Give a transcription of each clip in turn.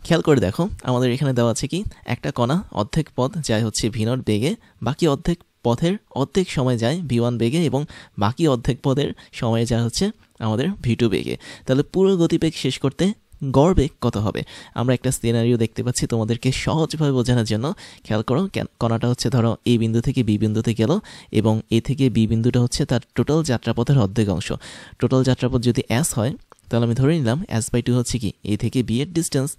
খেয়াল করে দেখো আমাদের এখানে দেওয়া আছে কি একটা কণা অর্ধেক পথ যায় হচ্ছে v0 বেগে, বাকি অর্ধেক পথের অর্ধেক সময় যায় v1 বেগে এবং বাকি অর্ধেক পথের সময় যায় হচ্ছে আমাদের v2 বেগে। তাহলে পুরো গতিবেগ শেষ করতে গড় বেগ কত হবে? আমরা একটা সিনারিও দেখতে পাচ্ছি তোমাদেরকে সহজভাবে বোঝানোর জন্য। খেয়াল করো, কণাটা হচ্ছে ধরো এ বিন্দু থেকে বি বিন্দুতে গেল এবং এ থেকে বি বিন্দুটা হচ্ছে তার টোটাল যাত্রাপথের অর্ধেক অংশ। টোটাল যাত্রাপথ যদি s হয় তাহলে আমি ধরে নিলাম s/2 হচ্ছে কি এ থেকে বি এর ডিস্টেন্স,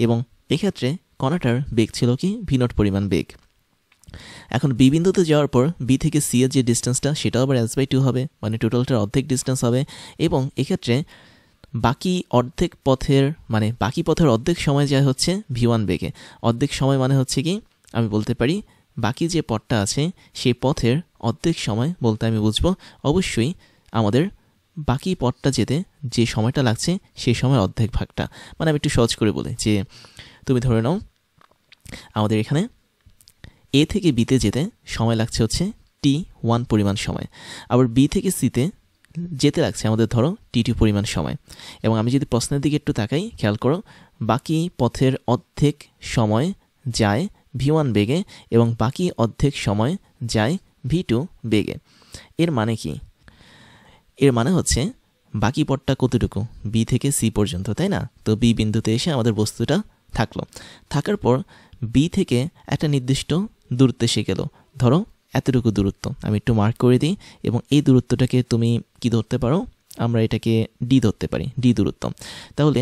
এবং এক্ষেত্রে কণাটার বেগ ছিল কি v0 পরিমাণ বেগ। এখন বি বিন্দুতে যাওয়ার পর বি থেকে সি এর যে ডিস্টেন্সটা সেটাও আবার s/2 হবে, মানে টোটালটার অর্ধেক ডিস্টেন্স হবে। এবং এক্ষেত্রে বাকি অর্ধেক পথের বাকি পথের অর্ধেক সময় যায় হচ্ছে v1 বেগে। অর্ধেক সময় মানে হচ্ছে কি আমি বলতে পারি বাকি যে পথটা আছে সেই পথের অর্ধেক সময় বলতে আমি বুঝবো অবশ্যই আমাদের বাকি পথটা যেতে যে সময়টা লাগছে সেই সময় অর্ধেক ভাগটা। মানে আমি একটু সহজ করে বলি যে তুমি ধরে নাও আমাদের এখানে এ থেকে বিতে যেতে সময় লাগছে হচ্ছে t1 পরিমাণ সময়, আবার বি থেকে সিতে যেতে লাগছে আমাদের ধরো t2 পরিমাণ সময়। এবং আমি যদি প্রশ্নের দিকে একটু তাকাই, খেয়াল করো বাকি পথের অর্ধেক সময় যায় v1 বেগে এবং বাকি অর্ধেক সময় যায় v2 বেগে। এর মানে কি? এর মানে হচ্ছে বাকি পথটা কতটুকু? বি থেকে সি পর্যন্ত, তাই না? তো বি বিন্দুতে এসে আমাদের বস্তুটা থাকলো, থাকার পর বি থেকে একটা নির্দিষ্ট দূরত্বে এসে গেল, ধরো এতটুকু দূরত্ব আমি একটু মার্ক করে দিই। এবং এই দূরত্বটাকে তুমি কি ধরতে পারো? আমরা এটাকে ডি ধরতে পারি, ডি দূরত্ব। তাহলে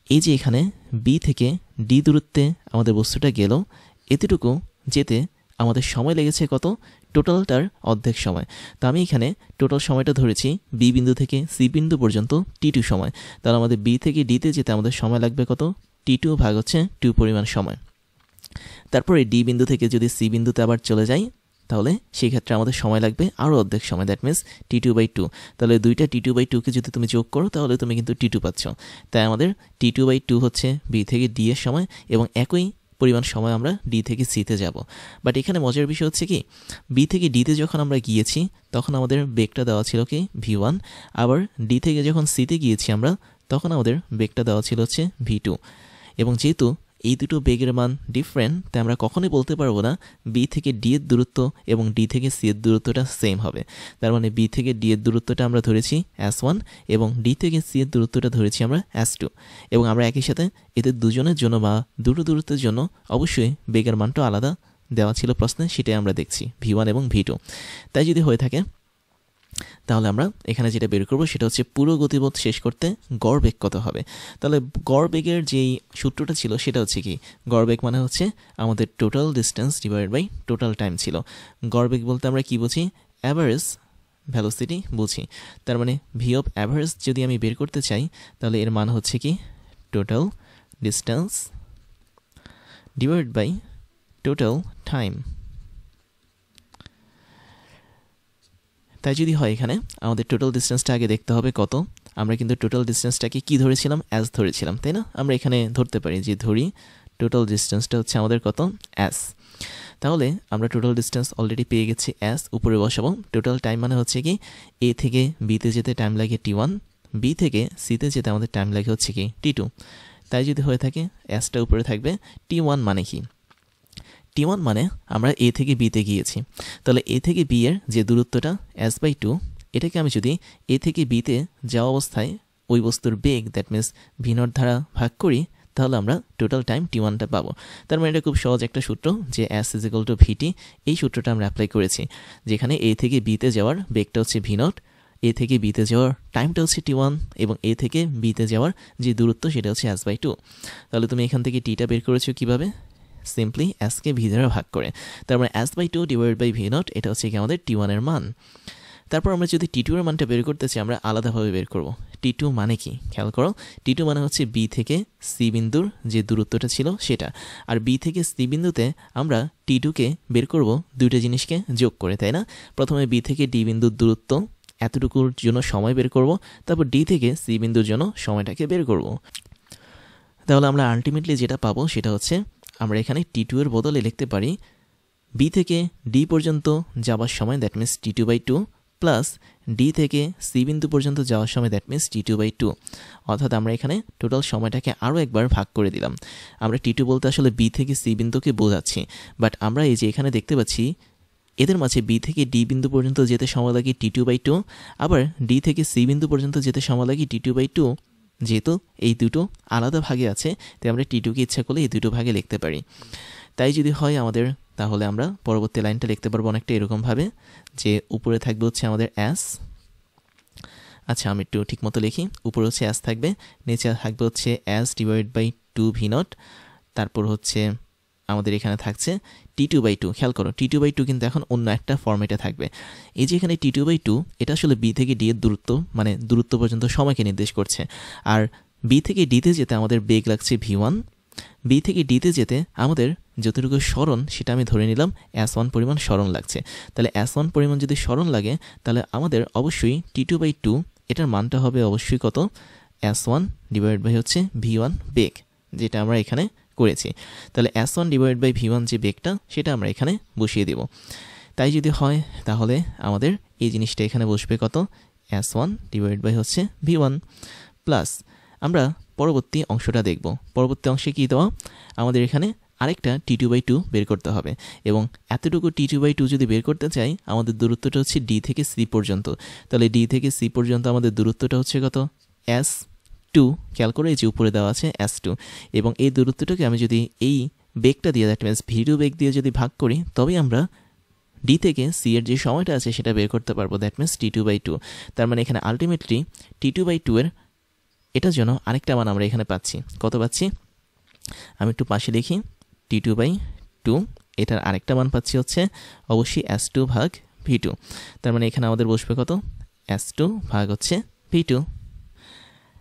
এই যে এখানে বি থেকে ডি দূরত্বে আমাদের বস্তুটা গেল, এতটুকু যেতে আমাদের সময় লেগেছে কত? টোটালটার অর্ধেক সময়। তো আমি এখানে টোটাল সময়টা ধরেছি বি বিন্দু থেকে সি বিন্দু পর্যন্ত t2 সময়। তাহলে আমাদের বি থেকে ডিতে যেতে আমাদের সময় লাগবে কত? t2 ভাগ হচ্ছে 2 পরিমাণ সময়। তারপরে ডি বিন্দু থেকে যদি সি বিন্দুতে আবার চলে যাই তাহলে সেই ক্ষেত্রে আমাদের সময় লাগবে আরও অর্ধেক সময়, দ্যাট মিনস t2/2। তাহলে দুইটা t2/2কে যদি তুমি যোগ করো তাহলে তুমি কিন্তু t2 পাচ্ছ। তাই আমাদের t2/2 হচ্ছে বি থেকে ডি এর সময় এবং একই পরিমাণ সময় আমরা ডি থেকে সিতে যাব। বাট এখানে মজার বিষয় হচ্ছে কি বি থেকে ডিতে যখন আমরা গিয়েছি তখন আমাদের বেগটা দেওয়া ছিল কি v1, আবার ডি থেকে যখন সিতে গিয়েছি আমরা তখন আমাদের বেগটা দেওয়া ছিল হচ্ছে v2। এবং যেহেতু এই দুটো বেগের মান ডিফারেন্ট, তাই আমরা কখনোই বলতে পারবো না বি থেকে ডি এর দূরত্ব এবং ডি থেকে সি এর দূরত্বটা সেম হবে। তার মানে বি থেকে ডি এর দূরত্বটা আমরা ধরেছি s1 এবং ডি থেকে সি এর দূরত্বটা ধরেছি আমরা s2। এবং আমরা একই সাথে এদের দুজনের জন্য বা দুটো দূরত্বের জন্য অবশ্যই বেগের মানটা আলাদা দেওয়া ছিল প্রশ্নে, সেটাই আমরা দেখছি v1 এবং v2। তাই যদি হয়ে থাকে তাহলে আমরা এখানে যেটা বের করবো সেটা হচ্ছে পুরো গতিপথ শেষ করতে গড় বেগ কত হবে। তাহলে গড় বেগের যেই সূত্রটা ছিল সেটা হচ্ছে কি গড় বেগ মানে হচ্ছে আমাদের total distance divided by total time ছিল। গড় বেগ বলতে আমরা কি বুঝি? অ্যাভারেজ ভেলোসিটি বুঝি। তার মানে ভি অফ অ্যাভারেজ যদি আমি বের করতে চাই তাহলে এর মান হচ্ছে কি total distance divided by total time. তাই যদি হয় এখানে আমাদের টোটাল ডিস্টেন্সটা আগে দেখতে হবে কত। আমরা কিন্তু টোটাল ডিস্টেন্সটাকে কি ধরেছিলাম? অ্যাস ধরেছিলাম, তাই না? আমরা এখানে ধরতে পারি যে ধরি টোটাল ডিস্টেন্সটা হচ্ছে আমাদের কত? অ্যাস। তাহলে আমরা টোটাল ডিস্টেন্স অলরেডি পেয়ে গেছি অ্যাস, উপরে বসাবো। টোটাল টাইম মানে হচ্ছে কি এ থেকে বিতে যেতে টাইম লাগে t1, বি থেকে সিতে যেতে আমাদের টাইম লাগে হচ্ছে কি t2। তাই যদি হয়ে থাকে অ্যাসটা উপরে থাকবে। t1 মানে কি? t1 মানে আমরা এ থেকে বিতে গিয়েছি, তাহলে এ থেকে বি এর যে দূরত্বটা s/2, এটাকে আমি যদি এ থেকে বিতে যাওয়া অবস্থায় ওই বস্তুর বেগ দ্যাট মিনস v0 দ্বারা ভাগ করি তাহলে আমরা টোটাল টাইম t1টা পাবো। তার মানে এটা খুব সহজ একটা সূত্র যে s = vt। এই সূত্রটা আমরা অ্যাপ্লাই করেছি, যেখানে এ থেকে বিতে যাওয়ার বেগটা হচ্ছে v0, এ থেকে বিতে যাওয়ার টাইমটা হচ্ছে t1 এবং এ থেকে বিতে যাওয়ার যে দূরত্ব সেটা হচ্ছে s/2। তাহলে তুমি এখান থেকে টিটা বের করেছো কিভাবে? সিম্পলি s কে v দ্বারা ভাগ করে। তার মানে s/2 ডিভাইডেড বাই v0, এটা হচ্ছে কি আমাদের t1 এর মান। তারপর আমরা যদি t2 এর মানটা বের করতে চাই আমরা আলাদাভাবে বের করব। t2 মানে কি খেয়াল করো, t2 মানে হচ্ছে b থেকে c বিন্দুর যে দূরত্বটা ছিল সেটা, আর b থেকে c বিন্দুতে আমরা t2 কে বের করব দুইটা জিনিসকে যোগ করে, তাই না? প্রথমে b থেকে d বিন্দুর দূরত্ব এতটুকুর জন্য সময় বের করব, তারপর d থেকে c বিন্দুর জন্য সময়টাকে বের করব। তাহলে আমরা আলটিমেটলি যেটা পাবো সেটা হচ্ছে আমরা এখানে t2 এর বদলে লিখতে পারি b থেকে d পর্যন্ত যাবার সময় that means t2/2 plus D থেকে সি বিন্দু পর্যন্ত যাওয়ার সময় দ্যাট মিনস T2/2, অর্থাৎ আমরা এখানে টোটাল সময়টাকে আরও একবার ভাগ করে দিলাম। আমরা T2 বলতে আসলে বি থেকে সি বিন্দুকে বোঝাচ্ছি, বাট আমরা এই যে এখানে দেখতে পাচ্ছি এদের মাঝে বি থেকে ডি বিন্দু পর্যন্ত যেতে সময় লাগে T2/2, আবার ডি থেকে সি বিন্দু পর্যন্ত যেতে সময় লাগে T2/2। যেহেতু এই দুটো আলাদা ভাগে আছে, তাই আমরা T2কে ইচ্ছা করলে এই দুটো ভাগে লিখতে পারি। তাই যদি হয় আমাদের, তাহলে আমরা পরবর্তী লাইনটা লিখতে পারবো অনেকটা এরকমভাবে যে উপরে থাকবে হচ্ছে আমাদের S, আচ্ছা আমি একটু ঠিক মতো লিখি, উপরে হচ্ছে S থাকবে, নিচে থাকবে হচ্ছে S/2V0, তারপর হচ্ছে আমাদের এখানে থাকছে T2/2। খেয়াল করো T2/2 কিন্তু এখন অন্য একটা ফর্মেটে থাকবে। এই যে এখানে T2/2 এটা আসলে বি থেকে ডি এর দূরত্ব, মানে দূরত্ব পর্যন্ত সময়কে নির্দেশ করছে। আর বি থেকে ডিতে যেতে আমাদের বেগ লাগছে V1, বি থেকে ডিতে যেতে আমাদের যতটুকু সরণ সেটা আমি ধরে নিলাম S1 পরিমাণ সরণ লাগছে। তাহলে S1 পরিমাণ যদি সরণ লাগে, তাহলে আমাদের অবশ্যই T2/2 এটার মানটা হবে অবশ্যই কত, S1 ডিভাইড বাই হচ্ছে V1 বেগ, যেটা আমরা এখানে করেছি। তাহলে S1 ডিভাইড বাই V1 যে বেগটা সেটা আমরা এখানে বসিয়ে দেব। তাই যদি হয় তাহলে আমাদের এই জিনিসটা এখানে বসবে কত, S1 ডিভাইড বাই হচ্ছে V1 প্লাস আমরা পরবর্তী অংশটা দেখব। পরবর্তী অংশে কি দেওয়া, আমাদের এখানে আরেকটা T2/2 বের করতে হবে, এবং এতটুকু T2/2 যদি বের করতে চাই আমাদের দূরত্বটা হচ্ছে ডি থেকে সি পর্যন্ত। তাহলে ডি থেকে সি পর্যন্ত আমাদের দূরত্বটা হচ্ছে কত, S2। খেয়াল করে এই যে উপরে দেওয়া আছে S2, এবং এই দূরত্বটাকে আমি যদি এই বেগটা দিয়ে দ্যাট মিনস V2 বেগ দিয়ে যদি ভাগ করি, তবেই আমরা ডি থেকে সি এর যে সময়টা আছে সেটা বের করতে পারবো, দ্যাট মিনস T2/2। তার মানে এখানে আলটিমেটলি T2/2 এর এটার জন্য আরেকটা মান আমরা এখানে পাচ্ছি। কত পাচ্ছি, আমি একটু পাশে লিখি, T2/2 এটার আরেকটা মান পাচ্ছি হচ্ছে অবশ্যই S2 ভাগ V2। তার মানে এখানে আমাদের বসবে কত, S2 ভাগ হচ্ছে V2।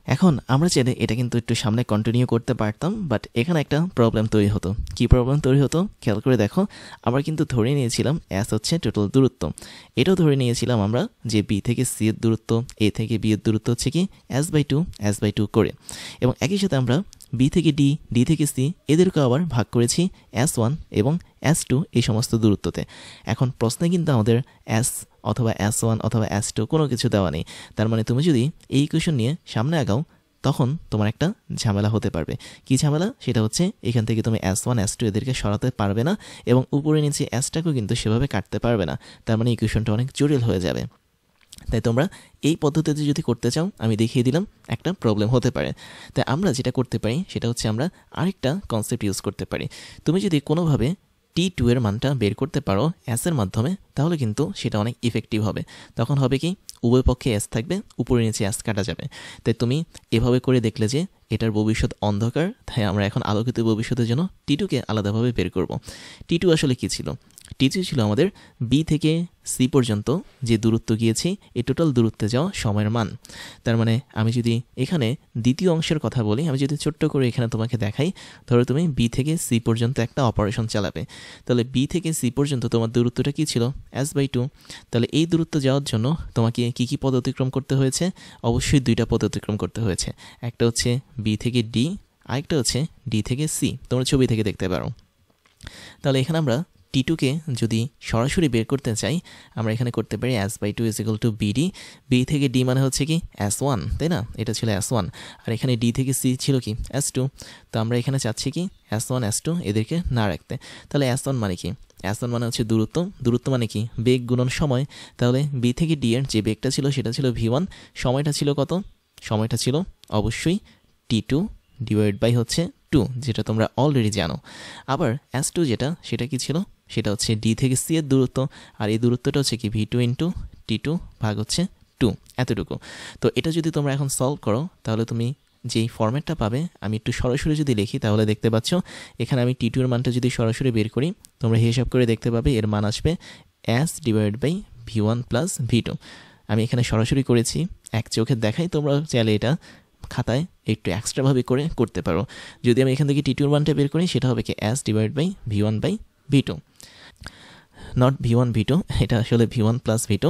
এখন আমরা চাইলে এটা কিন্তু একটু সামনে কন্টিনিউ করতে পারতাম, বাট এখানে একটা প্রবলেম তৈরি হতো। কি প্রবলেম তৈরি হতো খেয়াল করে দেখো, আমরা কিন্তু ধরে নিয়েছিলাম S হচ্ছে টোটাল দূরত্ব, এটাও ধরে নিয়েছিলাম আমরা যে বি থেকে সি এর দূরত্ব, এ থেকে বি এর দূরত্ব হচ্ছে কি S/2 করে, এবং একই সাথে আমরা বি থেকে ডি, ডি থেকে সি এদেরকে আবার ভাগ করেছি S1 এবং S2 এই সমস্ত দূরত্বতে। এখন প্রশ্নে কিন্তু আমাদের S অথবা S1 অথবা S2 কোনো কিছু দেওয়া নেই। তার মানে তুমি যদি এই ইকুয়েশন নিয়ে সামনে আগাও তখন তোমার একটা ঝামেলা হতে পারবে। কি ঝামেলা, সেটা হচ্ছে এখান থেকে তুমি S1 S2 এদেরকে সরাতে পারবে না, এবং উপরে নিচে Sটাকেও কিন্তু সেভাবে কাটতে পারবে না। তার মানে ইকুয়েশনটা অনেক জটিল হয়ে যাবে। তাই তোমরা এই পদ্ধতিতে যদি করতে চাও, আমি দেখিয়ে দিলাম একটা প্রবলেম হতে পারে। তাই আমরা যেটা করতে পারি সেটা হচ্ছে আমরা আরেকটা কনসেপ্ট ইউজ করতে পারি। তুমি যদি কোনোভাবে T2 এর মানটা বের করতে পারো S এর মাধ্যমে, তাহলে কিন্তু সেটা অনেক ইফেক্টিভ হবে। তখন হবে কি, উভয় পক্ষে S থাকবে, উপরে নিচে S কাটা যাবে। তাই তুমি এভাবে করে দেখলে যে এটার ভবিষ্যৎ অন্ধকার, তাই আমরা এখন আলোকিত ভবিষ্যতের জন্য T2কে আলাদাভাবে বের করব। T2 আসলে কি ছিল, T2 ছিল আমাদের বি থেকে সি পর্যন্ত যে দূরত্ব গিয়েছি এই টোটাল দূরত্বে যাওয়া সময়ের মান। তার মানে আমি যদি এখানে দ্বিতীয় অংশের কথা বলি, আমি যদি ছোট্ট করে এখানে তোমাকে দেখাই, ধরো তুমি বি থেকে সি পর্যন্ত একটা অপারেশন চালাবে, তাহলে বি থেকে সি পর্যন্ত তোমার দূরত্বটা কি ছিল, S/2। তাহলে এই দূরত্ব যাওয়ার জন্য তোমাকে কি কি পথ অতিক্রম করতে হয়েছে, অবশ্যই দুইটা পথ অতিক্রম করতে হয়েছে। একটা হচ্ছে বি থেকে ডি, আরেকটা হচ্ছে ডি থেকে সি, তোমরা ছবি থেকে দেখতে পারো। তাহলে এখানে আমরা T2কে যদি সরাসরি বের করতে চাই, আমরা এখানে করতে পারি S/2 = BD। বি থেকে ডি মানে হচ্ছে কি S1, তাই না, এটা ছিল S1, আর এখানে ডি থেকে সি ছিল কি S2। তো আমরা এখানে চাচ্ছি কি S1 S2 এদেরকে না রাখতে। তাহলে S1 মানে কি, S1 মানে হচ্ছে দূরত্ব, দূরত্ব মানে কি বেগ গুণন সময়। তাহলে বি থেকে ডি এর যে বেগটা ছিল সেটা ছিল V1, সময়টা ছিল কত, সময়টা ছিল অবশ্যই T2 ডিভাইড বাই হচ্ছে 2, যেটা তোমরা অলরেডি জানো। আবার S2 যেটা, সেটা কি ছিল, সেটা হচ্ছে ডি থেকে সি এর দূরত্ব, আর এই দূরত্বটা হচ্ছে কি V2 × T2 ভাগ হচ্ছে 2, এতটুকু। তো এটা যদি তোমরা এখন সলভ করো, তাহলে তুমি যেই ফরম্যাটটা পাবে, আমি একটু সরাসরি যদি লিখি তাহলে দেখতে পাচ্ছ এখানে আমি T2 এর মানটা যদি সরাসরি বের করি, তোমরা হিসাব করে দেখতে পাবে এর মান আসবে S/V1 + V2। আমি এখানে সরাসরি করেছি, এক চোখে দেখাই, তোমরা চাইলে এটা খাতায় একটু এক্সট্রাভাবে করে করতে পারো। যদি আমি এখান থেকে T2 এর মানটা বের করি, সেটা হবে কি S/V1/V2, নট V1 V2, এটা আসলে V1 + V2।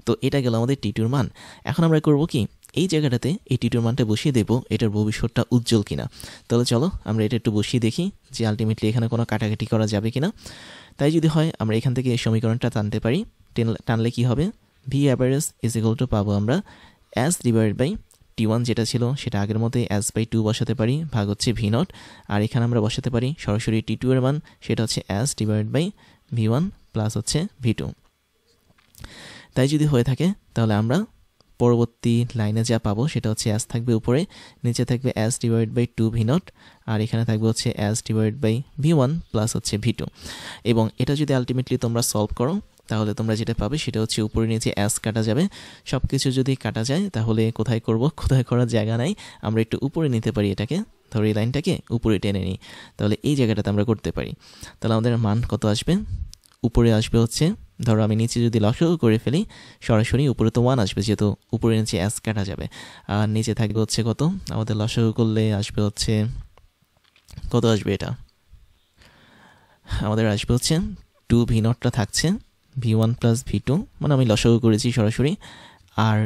তো এটা গেল আমাদের T2 এর মান। এখন আমরা করব কি, এই জায়গাটাতে এই T2 এর মানটা বসিয়ে দেব, এটার ভবিষ্যৎটা উজ্জ্বল কিনা। তাহলে চলো আমরা এটা একটু বসিয়ে দেখি যে আলটিমেটলি এখানে কোনো কাটাকাটি করা যাবে কিনা। তাই যদি হয় আমরা এখান থেকে এই সমীকরণটা টানতে পারি, টানলে কি হবে, V average is equal to পাবো আমরা অ্যাস ডিভাইডেড বাই T1 যেটা ছিল সেটা আগের মতোই অ্যাস বাই 2 বসাতে পারি, ভাগ হচ্ছে V0, আর এখানে আমরা বসাতে পারি সরাসরি T2 এর মান, সেটা হচ্ছে as divided by V1 plus হচ্ছে V2। তাই যদি হয়ে থাকে তাহলে আমরা পরবর্তী লাইনে যা পাবো সেটা হচ্ছে অ্যাস থাকবে উপরে, নিচে থাকবে অ্যাস ডিভাইড বাই 2 V0, আর এখানে থাকবে হচ্ছে as divide by V1 plus হচ্ছে V2। এবং এটা যদি আলটিমেটলি তোমরা সলভ করো তাহলে তোমরা যেটা পাবে সেটা হচ্ছে উপরে নিচে অ্যাস কাটা যাবে, সব কিছু যদি কাটা যায় তাহলে কোথায় করব, কোথায় করার জায়গা নাই, আমরা একটু উপরে নিতে পারি এটাকে, ধরো এই লাইনটাকে উপরে টেনে নিই, তাহলে এই জায়গাটাতে আমরা করতে পারি। তাহলে আমাদের মান কত আসবে, উপরে আসবে হচ্ছে, ধরো আমি নিচে যদি লসাগু করে ফেলি সরাসরি উপরে তো 1 আসবে, যেহেতু উপরে নিচে অ্যাস কাটা যাবে, আর নিচে থাকবে হচ্ছে কত, আমাদের লসাগু করলে আসবে হচ্ছে কত আসবে, এটা আমাদের আসবে হচ্ছে 2 V0টা থাকছে V1 প্লাস V2, মানে আমি লসাগু করেছি সরাসরি, আর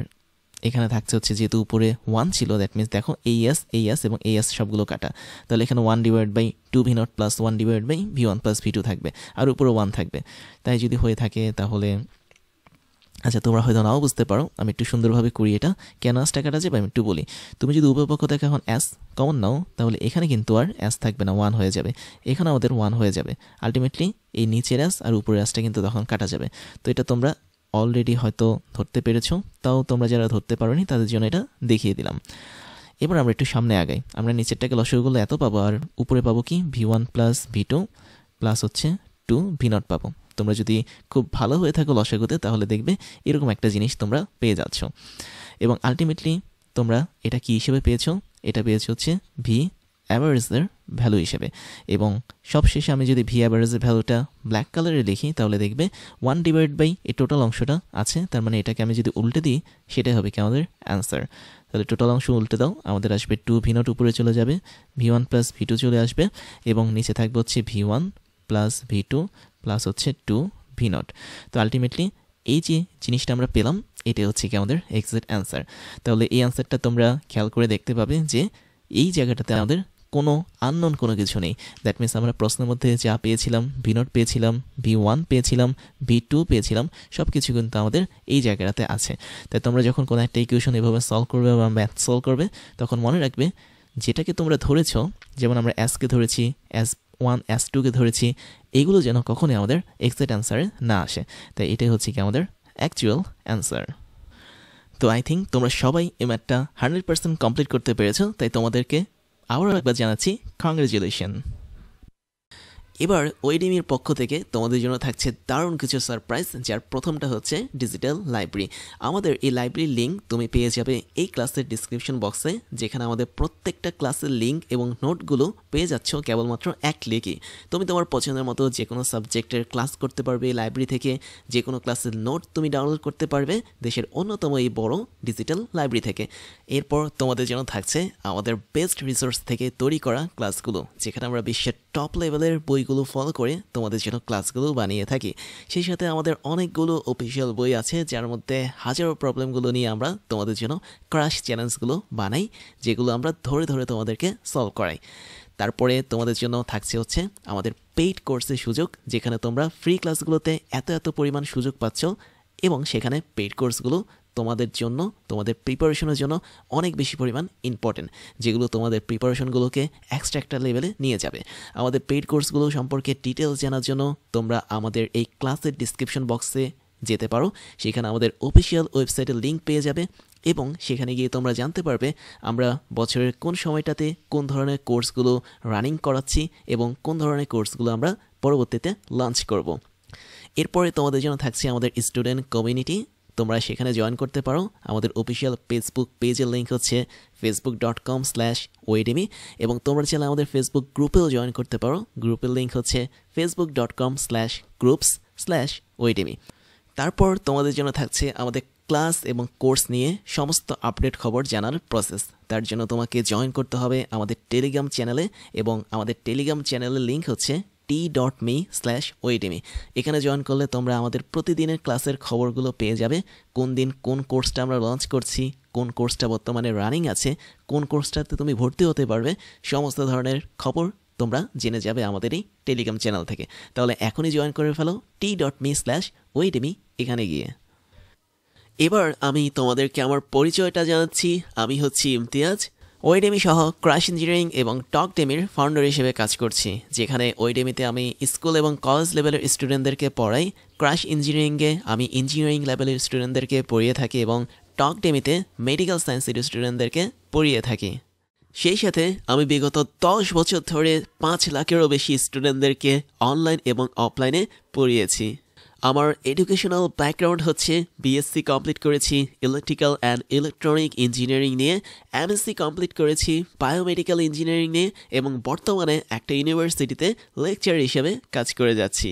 এখানে থাকছে হচ্ছে যেহেতু উপরে 1 ছিল, দ্যাট মিনস দেখো AS এবং AS সবগুলো কাটা, তাহলে এখানে 1 divide by 2 V0 plus 1 divide by V1 plus V2 থাকবে, আর উপরে 1 থাকবে। তাই যদি হয়ে থাকে তাহলে, আচ্ছা তোমরা হয়তো নাও বুঝতে পারো, আমি একটু সুন্দরভাবে করি এটা, কেন অ্যাসটা কাটা যাবে আমি একটু বলি। তুমি যদি উভয় পক্ষ থেকে এখন অ্যাস কমন নাও তাহলে এখানে কিন্তু আর অ্যাস থাকবে না, 1 হয়ে যাবে, এখানে আমাদের 1 হয়ে যাবে, আলটিমেটলি এই নিচের অ্যাস আর উপরের অ্যাসটা কিন্তু তখন কাটা যাবে। তো এটা তোমরা অলরেডি হয়তো ধরতে পেরেছো, তাও তোমরা যারা ধরতে পারোনি তাদের জন্য এটা দেখিয়ে দিলাম। এবার আমরা একটু সামনে আগাই, আমরা নিচেরটাকে লসাগু করলে এত পাবো, আর উপরে পাবো কি V1 প্লাস V2 প্লাস হচ্ছে 2 V0 পাবো। তোমরা যদি খুব ভালো হয়ে থাকো লসাগুতে তাহলে দেখবে এরকম একটা জিনিস তোমরা পেয়ে যাচ্ছ, এবং আলটিমেটলি তোমরা এটা কি হিসেবে পেয়েছো, এটা পেয়েছো হচ্ছে ভি অ্যাভারেজের ভ্যালু হিসেবে। এবং সবশেষে আমি যদি ভি অ্যাভারেজের ভ্যালুটা ব্ল্যাক কালারে লিখি তাহলে দেখবে 1 ডিভাইড বাই এই টোটাল অংশটা আছে, তার মানে এটাকে আমি যদি উল্টে দিই সেটাই হবে কি আমাদের অ্যান্সার। তাহলে টোটাল অংশ উল্টে দাও, আমাদের আসবে 2 V0 উপরে চলে যাবে, V1 প্লাস V2 চলে আসবে, এবং নিচে থাকবে হচ্ছে V1 প্লাস V2 প্লাস হচ্ছে 2 V0। তো আলটিমেটলি এই যে জিনিসটা আমরা পেলাম এটা হচ্ছে কি আমাদের এক্সাক্ট অ্যান্সার। তাহলে এই অ্যান্সারটা তোমরা খেয়াল করে দেখতে পাবে যে এই জায়গাটাতে আমাদের কোনো আননোন কোনো কিছু নেই, দ্যাট মিনস আমরা প্রশ্নের মধ্যে যা পেয়েছিলাম, V0 পেয়েছিলাম, V1 পেয়েছিলাম, V2 পেয়েছিলাম, সব কিছু কিন্তু আমাদের এই জায়গাটাতে আছে। তাই তোমরা যখন কোনো একটা ইকুয়েশন এভাবে সলভ করবে বা ম্যাথ সলভ করবে তখন মনে রাখবে যেটাকে তোমরা ধরেছো, যেমন আমরা অ্যাসকে ধরেছি, S1 S2কে ধরেছি, এগুলো যেন কখনোই আমাদের এক্সাক্ট অ্যান্সারে না আসে। তাই এটাই হচ্ছে কি আমাদের অ্যাকচুয়াল অ্যান্সার। তো আই থিঙ্ক তোমরা সবাই এই ম্যাথটা 100% কমপ্লিট করতে পেরেছো, তাই তোমাদেরকে আবারও একবার জানাচ্ছি কংগ্রেচুলেশন। এবার ওয়েডিমির পক্ষ থেকে তোমাদের জন্য থাকছে দারুণ কিছু সারপ্রাইজ, যার প্রথমটা হচ্ছে ডিজিটাল লাইব্রেরি। আমাদের এই লাইব্রেরির লিঙ্ক তুমি পেয়ে যাবে এই ক্লাসের ডিসক্রিপশন বক্সে, যেখানে আমাদের প্রত্যেকটা ক্লাসের লিঙ্ক এবং নোটগুলো পেয়ে যাচ্ছ কেবলমাত্র এক ক্লিকে। তুমি তোমার পছন্দের মতো যে কোনো সাবজেক্টের ক্লাস করতে পারবে এই লাইব্রেরি থেকে, যে কোনো ক্লাসের নোট তুমি ডাউনলোড করতে পারবে দেশের অন্যতম এই বড় ডিজিটাল লাইব্রেরি থেকে। এরপর তোমাদের জন্য থাকছে আমাদের বেস্ট রিসোর্স থেকে তৈরি করা ক্লাসগুলো, যেখানে আমরা বিশ্বের টপ লেভেলের বইগুলো ফলো করে তোমাদের জন্য ক্লাসগুলো বানিয়ে থাকি। সেই সাথে আমাদের অনেকগুলো অফিসিয়াল বই আছে, যার মধ্যে হাজারো প্রবলেমগুলো নিয়ে আমরা তোমাদের জন্য ক্রাশ চ্যালেঞ্জগুলো বানাই, যেগুলো আমরা ধরে ধরে তোমাদেরকে সলভ করাই। তারপরে তোমাদের জন্য থাকছে হচ্ছে আমাদের পেইড কোর্সের সুযোগ, যেখানে তোমরা ফ্রি ক্লাসগুলোতে এত পরিমাণ সুযোগ পাচ্ছ, এবং সেখানে পেইড কোর্সগুলো তোমাদের জন্য, তোমাদের প্রিপারেশনের জন্য অনেক বেশি পরিমাণ ইম্পর্টেন্ট, যেগুলো তোমাদের প্রিপারেশনগুলোকে এক্সট্রা একটা লেভেলে নিয়ে যাবে। আমাদের পেইড কোর্সগুলো সম্পর্কে ডিটেলস জানার জন্য তোমরা আমাদের এই ক্লাসের ডিসক্রিপশন বক্সে যেতে পারো, সেখানে আমাদের অফিসিয়াল ওয়েবসাইটের লিঙ্ক পেয়ে যাবে, এবং সেখানে গিয়ে তোমরা জানতে পারবে আমরা বছরের কোন সময়টাতে কোন ধরনের কোর্সগুলো রানিং করাচ্ছি এবং কোন ধরনের কোর্সগুলো আমরা পরবর্তীতে লঞ্চ করব। এরপরে তোমাদের জন্য থাকছে আমাদের স্টুডেন্ট কমিউনিটি, তোমরা সেখানে জয়েন করতে পারো। আমাদের অফিসিয়াল ফেসবুক পেজের লিঙ্ক হচ্ছে facebook.com/oedemy, এবং তোমরা চাইলে আমাদের ফেসবুক গ্রুপেও জয়েন করতে পারো। গ্রুপের লিঙ্ক হচ্ছে facebook.com/groups/oedemy। তারপর তোমাদের জন্য থাকছে আমাদের ক্লাস এবং কোর্স নিয়ে সমস্ত আপডেট খবর জানার প্রসেস। তার জন্য তোমাকে জয়েন করতে হবে আমাদের টেলিগ্রাম চ্যানেলে, এবং আমাদের টেলিগ্রাম চ্যানেলের লিঙ্ক হচ্ছে t.me/oedemy। এখানে জয়েন করলে তোমরা আমাদের প্রতিদিনের ক্লাসের খবরগুলো পেয়ে যাবে, কোন দিন কোন কোর্সটা আমরা লঞ্চ করছি, কোন কোর্সটা বর্তমানে রানিং আছে, কোন কোর্সটাতে তুমি ভর্তি হতে পারবে, সমস্ত ধরনের খবর তোমরা জেনে যাবে আমাদের এই টেলিগ্রাম চ্যানেল থেকে। তাহলে এখনই জয়েন করে ফেলো t.me/oedemy এখানে গিয়ে। এবার আমি তোমাদেরকে আমার পরিচয়টা জানাচ্ছি। আমি হচ্ছি ইমতিয়াজ, ওয়েডেমি সহ ক্রাশ ইঞ্জিনিয়ারিং এবং টকডেমির ফাউন্ডার হিসেবে কাজ করছি, যেখানে ওয়েডেমিতে আমি স্কুল এবং কলেজ লেভেলের স্টুডেন্টদেরকে পড়াই, ক্রাশ ইঞ্জিনিয়ারিংয়ে আমি ইঞ্জিনিয়ারিং লেভেলের স্টুডেন্টদেরকে পড়িয়ে থাকি এবং টকডেমিতে মেডিকেল সায়েন্সের স্টুডেন্টদেরকে পড়িয়ে থাকি। সেই সাথে আমি বিগত 10 বছর ধরে 5 লাখেরও বেশি স্টুডেন্টদেরকে অনলাইন এবং অফলাইনে পড়িয়েছি। আমার এডুকেশনাল ব্যাকগ্রাউন্ড হচ্ছে বিএসসি কমপ্লিট করেছি ইলেকট্রিক্যাল অ্যান্ড ইলেকট্রনিক ইঞ্জিনিয়ারিং নিয়ে, এমএসসি কমপ্লিট করেছি বায়োমেডিক্যাল ইঞ্জিনিয়ারিং নিয়ে এবং বর্তমানে একটা ইউনিভার্সিটিতে লেকচার হিসেবে কাজ করে যাচ্ছি।